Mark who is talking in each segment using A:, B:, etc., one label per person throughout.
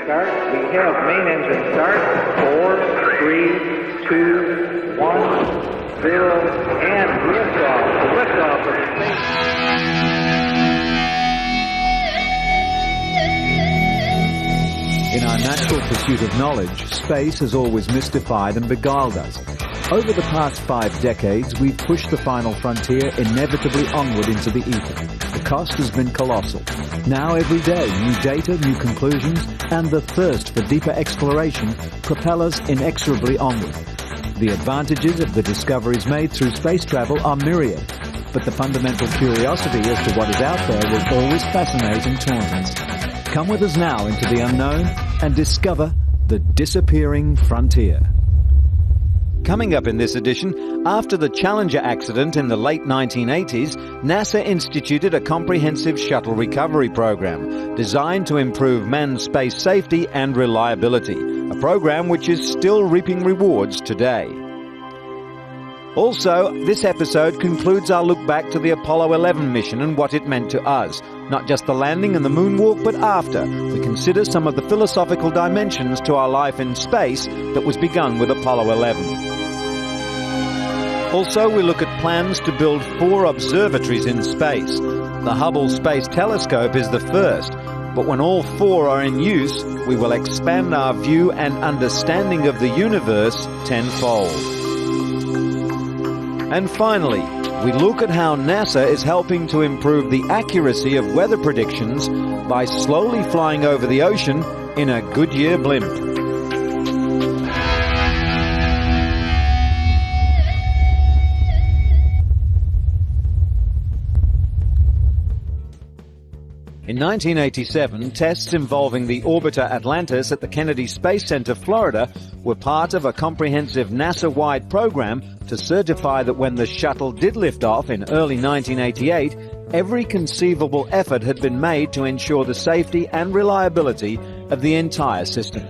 A: start. We have main engine start. 4, 3, 2, 1, 0, and liftoff. The liftoff of the
B: In our natural pursuit of knowledge, space has always mystified and beguiled us. Over the past 5 decades, we've pushed the final frontier inevitably onward into the ether. The cost has been colossal. Now every day, new data, new conclusions, and the thirst for deeper exploration propel us inexorably onward. The advantages of the discoveries made through space travel are myriad, but the fundamental curiosity as to what is out there will always fascinate and taunt us. Come with us now into the unknown and discover the disappearing frontier. Coming up in this edition, after the Challenger accident in the late 1980s, NASA instituted a comprehensive shuttle recovery program designed to improve manned space safety and reliability, a program which is still reaping rewards today. Also, this episode concludes our look back to the Apollo 11 mission and what it meant to us. Not just the landing and the moonwalk, but after. We consider some of the philosophical dimensions to our life in space that was begun with Apollo 11. Also, we look at plans to build 4 observatories in space. The Hubble Space Telescope is the first, but when all 4 are in use, we will expand our view and understanding of the universe tenfold. And finally, we look at how NASA is helping to improve the accuracy of weather predictions by slowly flying over the ocean in a Goodyear blimp. In 1987, tests involving the orbiter Atlantis at the Kennedy Space Center, Florida, were part of a comprehensive NASA-wide program to certify that when the shuttle did lift off in early 1988, every conceivable effort had been made to ensure the safety and reliability of the entire system.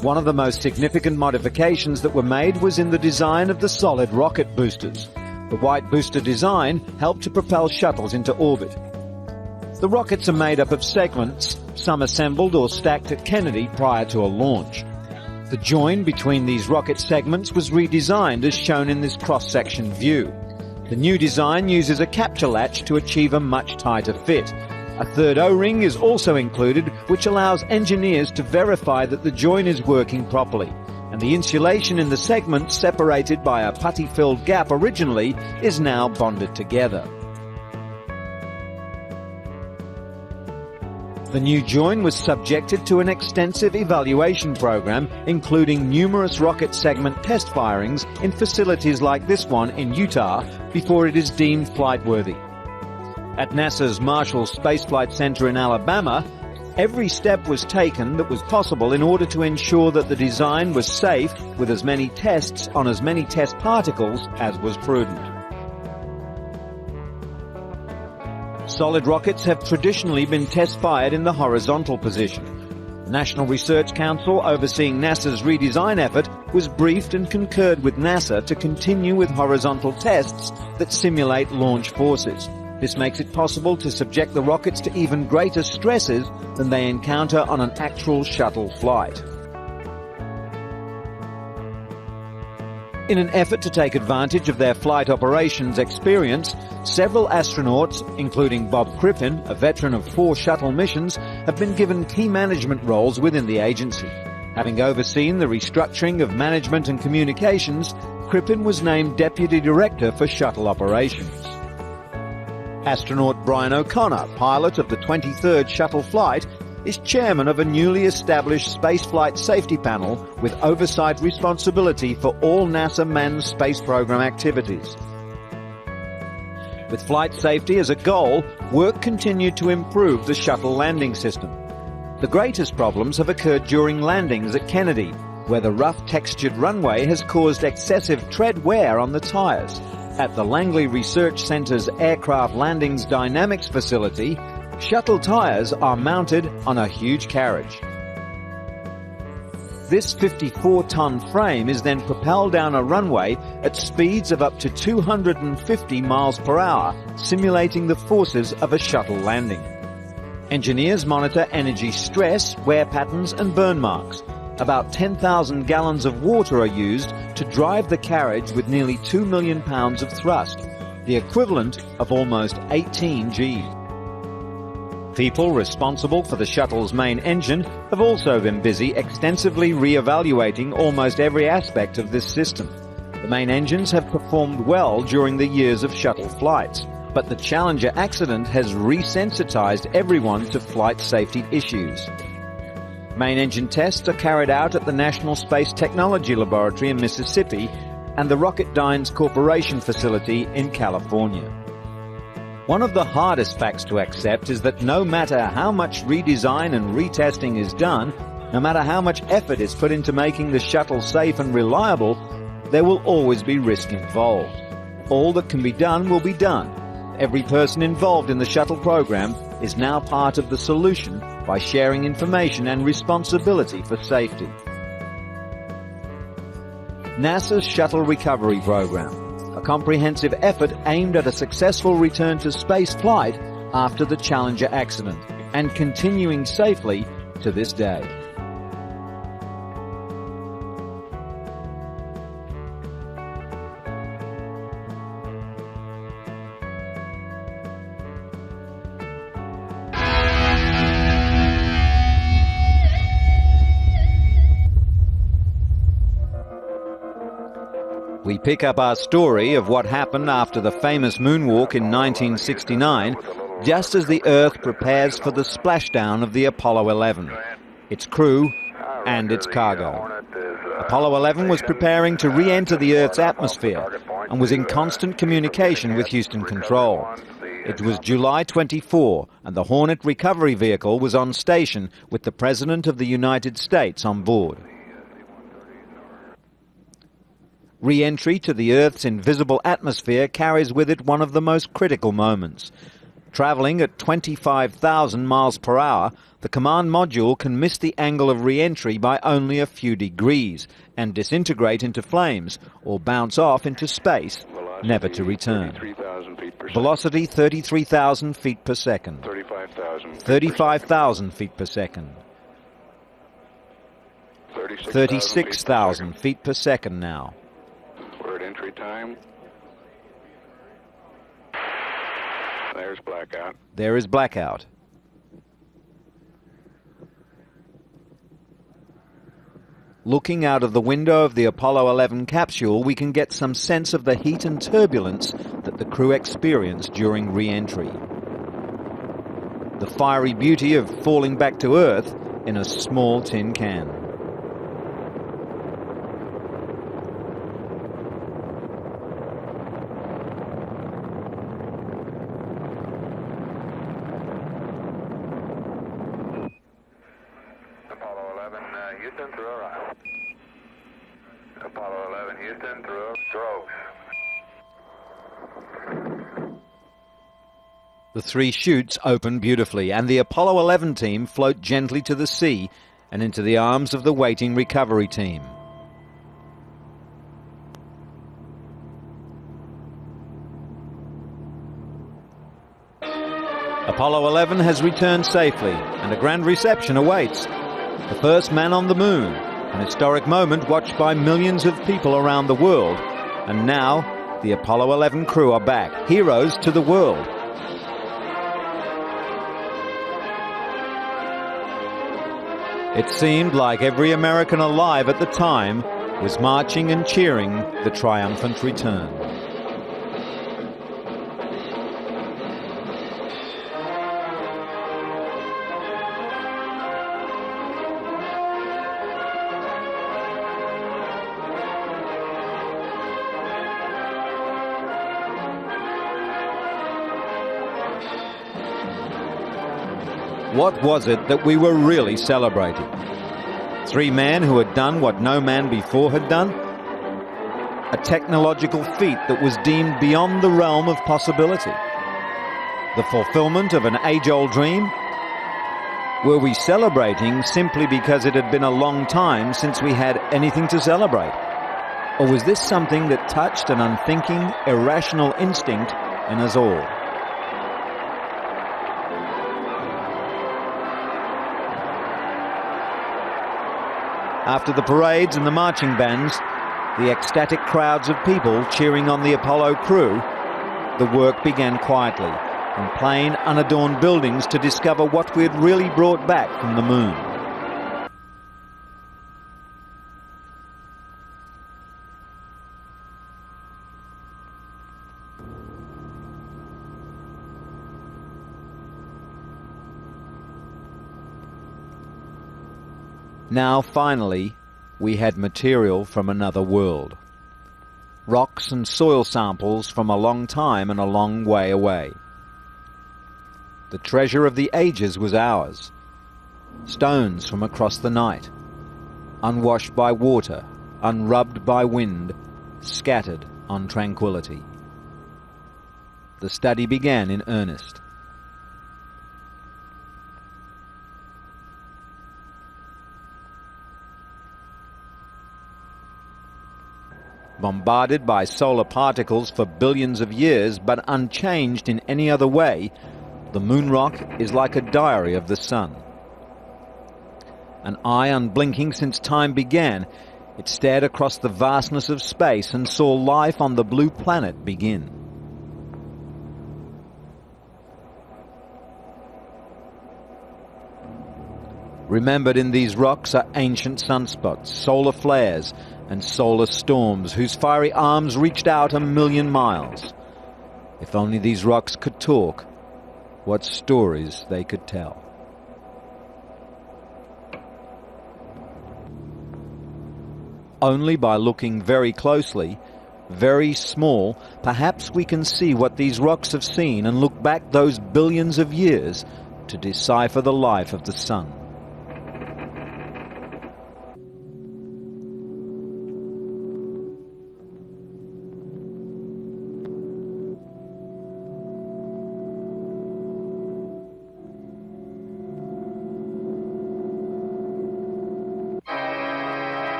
B: One of the most significant modifications that were made was in the design of the solid rocket boosters. The white booster design helped to propel shuttles into orbit. The rockets are made up of segments, some assembled or stacked at Kennedy prior to a launch. The join between these rocket segments was redesigned as shown in this cross-section view. The new design uses a capture latch to achieve a much tighter fit. A third O-ring is also included, which allows engineers to verify that the join is working properly, and the insulation in the segments separated by a putty-filled gap originally is now bonded together. The new join was subjected to an extensive evaluation program, including numerous rocket segment test firings in facilities like this one in Utah before it is deemed flight-worthy. At NASA's Marshall Space Flight Center in Alabama, every step was taken that was possible in order to ensure that the design was safe with as many tests on as many test particles as was prudent. Solid rockets have traditionally been test-fired in the horizontal position. The National Research Council overseeing NASA's redesign effort was briefed and concurred with NASA to continue with horizontal tests that simulate launch forces. This makes it possible to subject the rockets to even greater stresses than they encounter on an actual shuttle flight. In an effort to take advantage of their flight operations experience, several astronauts, including Bob Crippen, a veteran of 4 shuttle missions, have been given key management roles within the agency. Having overseen the restructuring of management and communications, Crippen was named Deputy Director for Shuttle Operations. Astronaut Brian O'Connor, pilot of the 23rd shuttle flight, is chairman of a newly established spaceflight safety panel with oversight responsibility for all NASA manned space program activities. With flight safety as a goal, work continued to improve the shuttle landing system. The greatest problems have occurred during landings at Kennedy, where the rough textured runway has caused excessive tread wear on the tires. At the Langley Research Center's Aircraft Landings Dynamics facility, shuttle tires are mounted on a huge carriage. This 54-ton frame is then propelled down a runway at speeds of up to 250 miles per hour, simulating the forces of a shuttle landing. Engineers monitor energy stress, wear patterns and burn marks. About 10,000 gallons of water are used to drive the carriage with nearly 2 million pounds of thrust, the equivalent of almost 18 Gs. People responsible for the shuttle's main engine have also been busy extensively re-evaluating almost every aspect of this system. The main engines have performed well during the years of shuttle flights, but the Challenger accident has resensitized everyone to flight safety issues. Main engine tests are carried out at the National Space Technology Laboratory in Mississippi and the Rocketdyne Corporation facility in California. One of the hardest facts to accept is that no matter how much redesign and retesting is done, no matter how much effort is put into making the shuttle safe and reliable, there will always be risk involved. All that can be done will be done. Every person involved in the shuttle program is now part of the solution by sharing information and responsibility for safety. NASA's Shuttle Recovery Program, a comprehensive effort aimed at a successful return to space flight after the Challenger accident, and continuing safely to this day. We pick up our story of what happened after the famous moonwalk in 1969, just as the Earth prepares for the splashdown of the Apollo 11, its crew and its cargo. Apollo 11 was preparing to re-enter the Earth's atmosphere and was in constant communication with Houston Control. It was July 24 and the Hornet recovery vehicle was on station with the President of the United States on board. Re-entry to the Earth's invisible atmosphere carries with it one of the most critical moments. Traveling at 25,000 miles per hour, the command module can miss the angle of re-entry by only a few degrees and disintegrate into flames or bounce off into space, never to return. Velocity 33,000 feet per second. 35,000 feet per second. 36,000 feet per second now.
C: We're at entry time. There's blackout.
B: There is blackout. Looking out of the window of the Apollo 11 capsule, we can get some sense of the heat and turbulence that the crew experienced during re-entry. The fiery beauty of falling back to Earth in a small tin can.
C: Houston, through arrival. Apollo 11, Houston, through strobes.
B: The three chutes open beautifully, and the Apollo 11 team float gently to the sea and into the arms of the waiting recovery team. Apollo 11 has returned safely, and a grand reception awaits. The first man on the moon, an historic moment watched by millions of people around the world. And now, the Apollo 11 crew are back, heroes to the world. It seemed like every American alive at the time was marching and cheering the triumphant return. What was it that we were really celebrating? Three men who had done what no man before had done? A technological feat that was deemed beyond the realm of possibility? The fulfillment of an age-old dream? Were we celebrating simply because it had been a long time since we had anything to celebrate? Or was this something that touched an unthinking, irrational instinct in us all? After the parades and the marching bands, the ecstatic crowds of people cheering on the Apollo crew, the work began quietly in plain, unadorned buildings to discover what we had really brought back from the moon. Now, finally, we had material from another world. Rocks and soil samples from a long time and a long way away. The treasure of the ages was ours. Stones from across the night, unwashed by water, unrubbed by wind, scattered on tranquility. The study began in earnest. Bombarded by solar particles for billions of years, but unchanged in any other way, the moon rock is like a diary of the sun. An eye unblinking since time began, it stared across the vastness of space and saw life on the blue planet begin. Remembered in these rocks are ancient sunspots, solar flares, and solar storms whose fiery arms reached out 1,000,000 miles. If only these rocks could talk, what stories they could tell. Only by looking very closely, very small, perhaps we can see what these rocks have seen and look back those billions of years to decipher the life of the sun.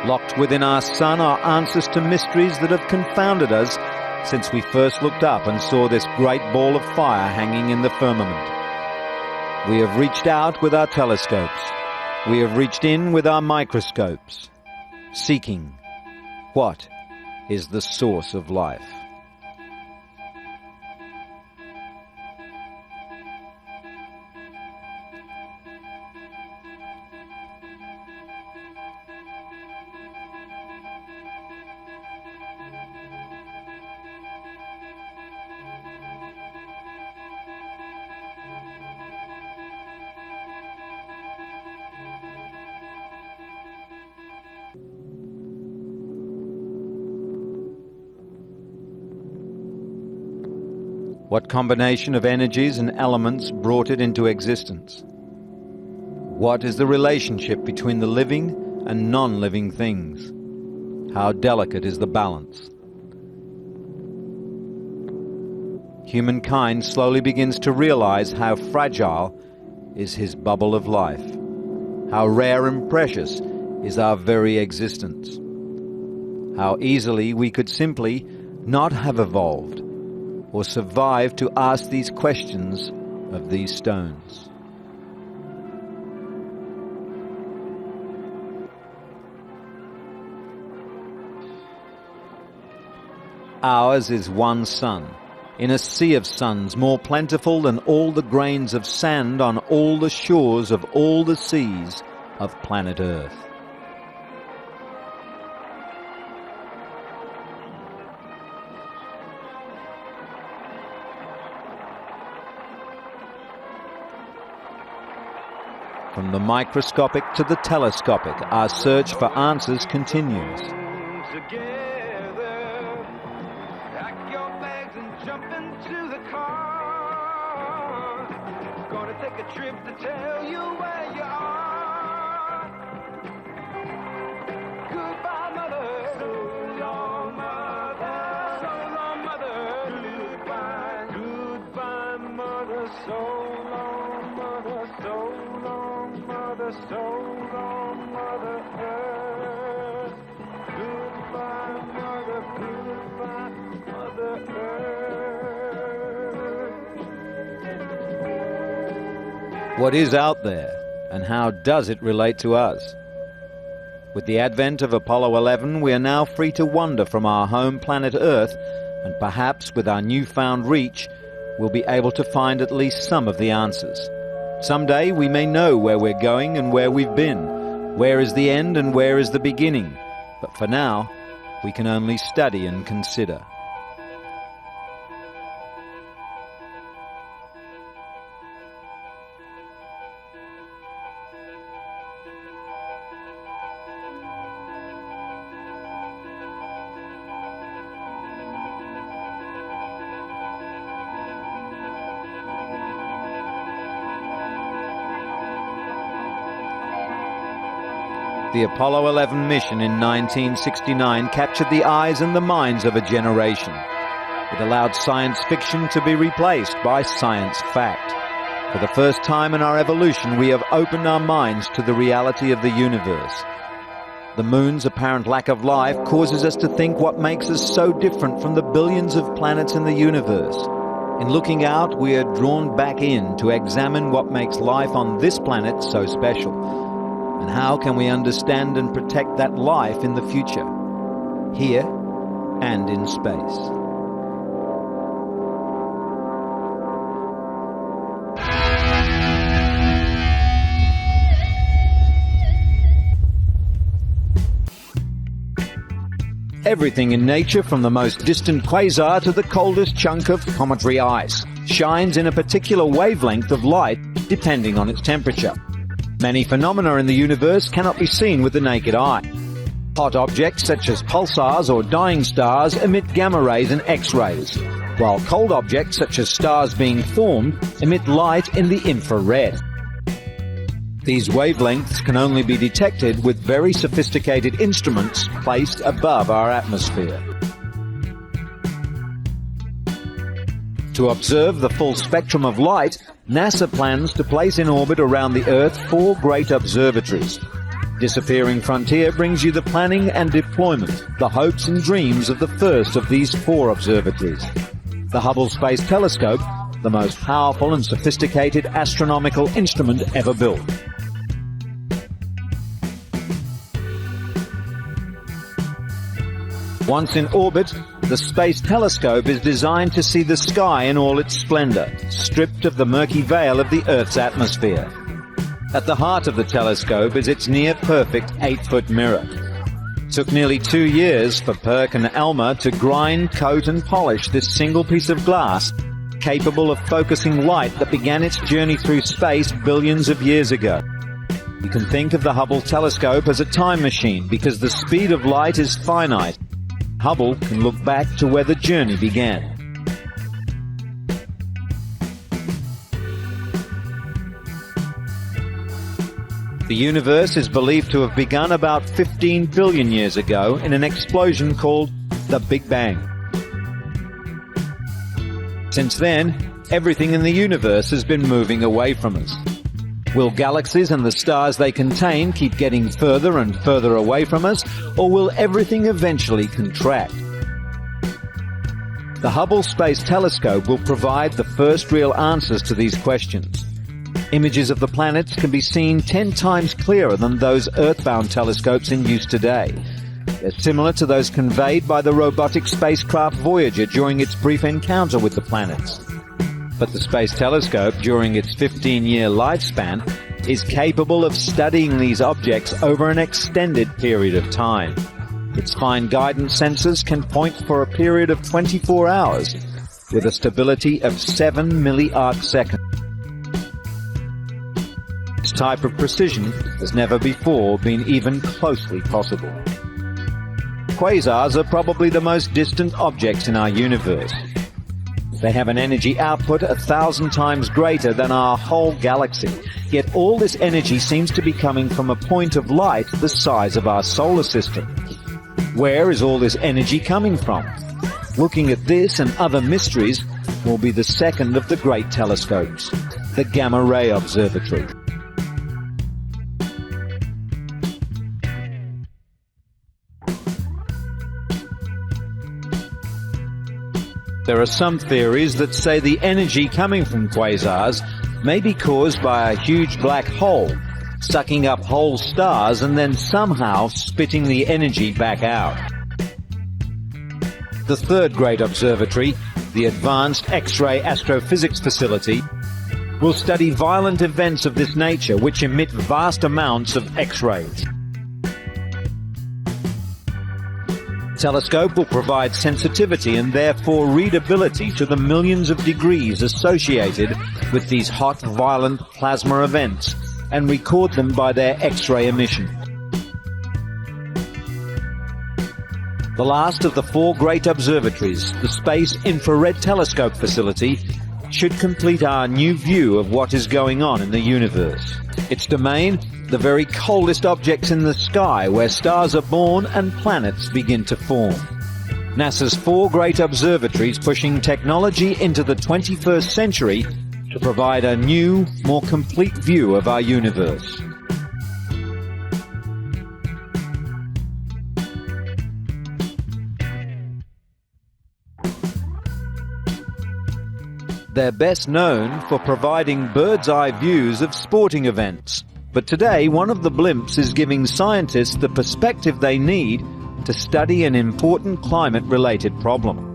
B: Locked within our sun are answers to mysteries that have confounded us since we first looked up and saw this great ball of fire hanging in the firmament. We have reached out with our telescopes. We have reached in with our microscopes, seeking what is the source of life. What combination of energies and elements brought it into existence? What is the relationship between the living and non-living things? How delicate is the balance? Humankind slowly begins to realize how fragile is his bubble of life, how rare and precious is our very existence, how easily we could simply not have evolved or survive to ask these questions of these stones. Ours is one sun, in a sea of suns more plentiful than all the grains of sand on all the shores of all the seas of planet Earth. From the microscopic to the telescopic, our search for answers continues.
D: Together, pack your bags and jump into the car. Gonna take a trip to tell you where you are. Goodbye, mother. So long, mother. So long, mother. Goodbye. Goodbye, mother. So long, mother. So long, mother. So long, Mother Earth. Goodbye, Mother. Goodbye, Mother Earth.
B: What is out there, and how does it relate to us? With the advent of Apollo 11, we are now free to wander from our home planet Earth, and perhaps with our newfound reach, we'll be able to find at least some of the answers. Someday we may know where we're going and where we've been, where is the end and where is the beginning. But for now, we can only study and consider. The Apollo 11 mission in 1969 captured the eyes and the minds of a generation. It allowed science fiction to be replaced by science fact. For the first time in our evolution, we have opened our minds to the reality of the universe. The moon's apparent lack of life causes us to think what makes us so different from the billions of planets in the universe. In looking out, we are drawn back in to examine what makes life on this planet so special. And how can we understand and protect that life in the future, here and in space? Everything in nature, from the most distant quasar to the coldest chunk of cometary ice, shines in a particular wavelength of light depending on its temperature. Many phenomena in the universe cannot be seen with the naked eye. Hot objects such as pulsars or dying stars emit gamma rays and X-rays, while cold objects such as stars being formed emit light in the infrared. These wavelengths can only be detected with very sophisticated instruments placed above our atmosphere. To observe the full spectrum of light, NASA plans to place in orbit around the Earth 4 great observatories. Disappearing Frontier brings you the planning and deployment, the hopes and dreams of the first of these 4 observatories. The Hubble Space Telescope, the most powerful and sophisticated astronomical instrument ever built. Once in orbit, the Space Telescope is designed to see the sky in all its splendor, stripped of the murky veil of the Earth's atmosphere. At the heart of the telescope is its near-perfect 8-foot mirror. It took nearly 2 years for Perk and Elmer to grind, coat and polish this single piece of glass, capable of focusing light that began its journey through space billions of years ago. You can think of the Hubble telescope as a time machine because the speed of light is finite. Hubble can look back to where the journey began. The universe is believed to have begun about 15 billion years ago in an explosion called the Big Bang. Since then, everything in the universe has been moving away from us. Will galaxies and the stars they contain keep getting further and further away from us, or will everything eventually contract? The Hubble Space Telescope will provide the first real answers to these questions. Images of the planets can be seen 10 times clearer than those Earth-bound telescopes in use today. They're similar to those conveyed by the robotic spacecraft Voyager during its brief encounter with the planets. But the Space Telescope, during its 15-year lifespan, is capable of studying these objects over an extended period of time. Its fine guidance sensors can point for a period of 24 hours with a stability of 7 milliarc seconds. This type of precision has never before been even closely possible. Quasars are probably the most distant objects in our universe. They have an energy output 1,000 times greater than our whole galaxy, yet all this energy seems to be coming from a point of light the size of our solar system. Where is all this energy coming from? Looking at this and other mysteries will be the second of the great telescopes, the Gamma Ray Observatory. There are some theories that say the energy coming from quasars may be caused by a huge black hole, sucking up whole stars and then somehow spitting the energy back out. The third great observatory, the Advanced X-ray Astrophysics Facility, will study violent events of this nature which emit vast amounts of X-rays. Telescope will provide sensitivity and therefore readability to the millions of degrees associated with these hot, violent plasma events and record them by their X-ray emission. The last of the four great observatories, the Space Infrared Telescope Facility, should complete our new view of what is going on in the universe. Its domain, the very coldest objects in the sky where stars are born and planets begin to form. NASA's four great observatories pushing technology into the 21st century to provide a new, more complete view of our universe. They're best known for providing bird's-eye views of sporting events. But today, one of the blimps is giving scientists the perspective they need to study an important climate-related problem.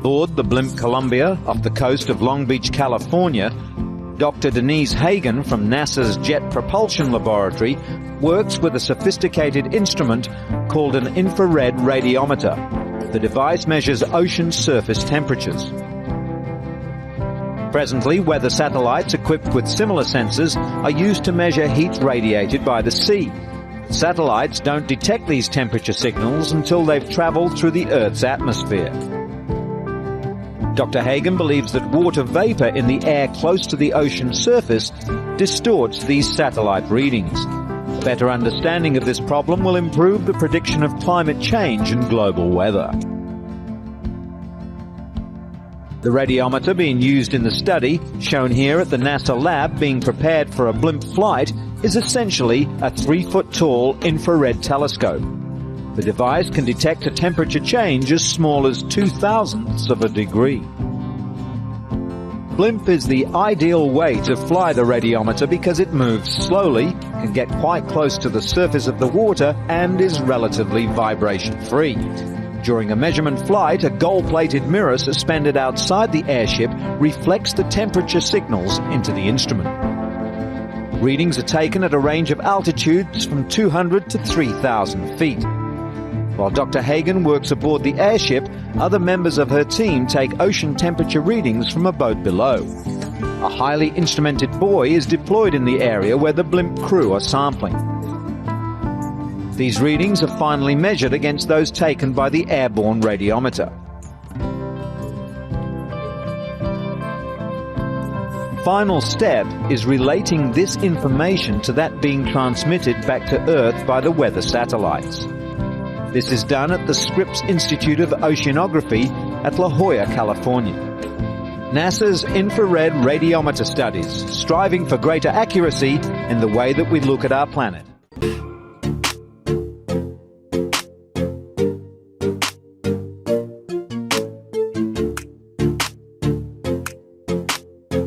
B: Aboard the blimp Columbia off the coast of Long Beach, California, Dr. Denise Hagen from NASA's Jet Propulsion Laboratory works with a sophisticated instrument called an infrared radiometer. The device measures ocean surface temperatures. Presently, weather satellites equipped with similar sensors are used to measure heat radiated by the sea. Satellites don't detect these temperature signals until they've traveled through the Earth's atmosphere. Dr. Hagen believes that water vapor in the air close to the ocean surface distorts these satellite readings. Better understanding of this problem will improve the prediction of climate change and global weather. The radiometer being used in the study, shown here at the NASA lab being prepared for a blimp flight, is essentially a 3-foot-tall infrared telescope. The device can detect a temperature change as small as 0.002 of a degree. Blimp is the ideal way to fly the radiometer because it moves slowly, can get quite close to the surface of the water, and is relatively vibration-free. During a measurement flight, a gold-plated mirror suspended outside the airship reflects the temperature signals into the instrument. Readings are taken at a range of altitudes from 200 to 3,000 feet. While Dr. Hagen works aboard the airship, other members of her team take ocean temperature readings from a boat below. A highly instrumented buoy is deployed in the area where the blimp crew are sampling. These readings are finally measured against those taken by the airborne radiometer. Final step is relating this information to that being transmitted back to Earth by the weather satellites. This is done at the Scripps Institute of Oceanography at La Jolla, California. NASA's infrared radiometer studies, striving for greater accuracy in the way that we look at our planet.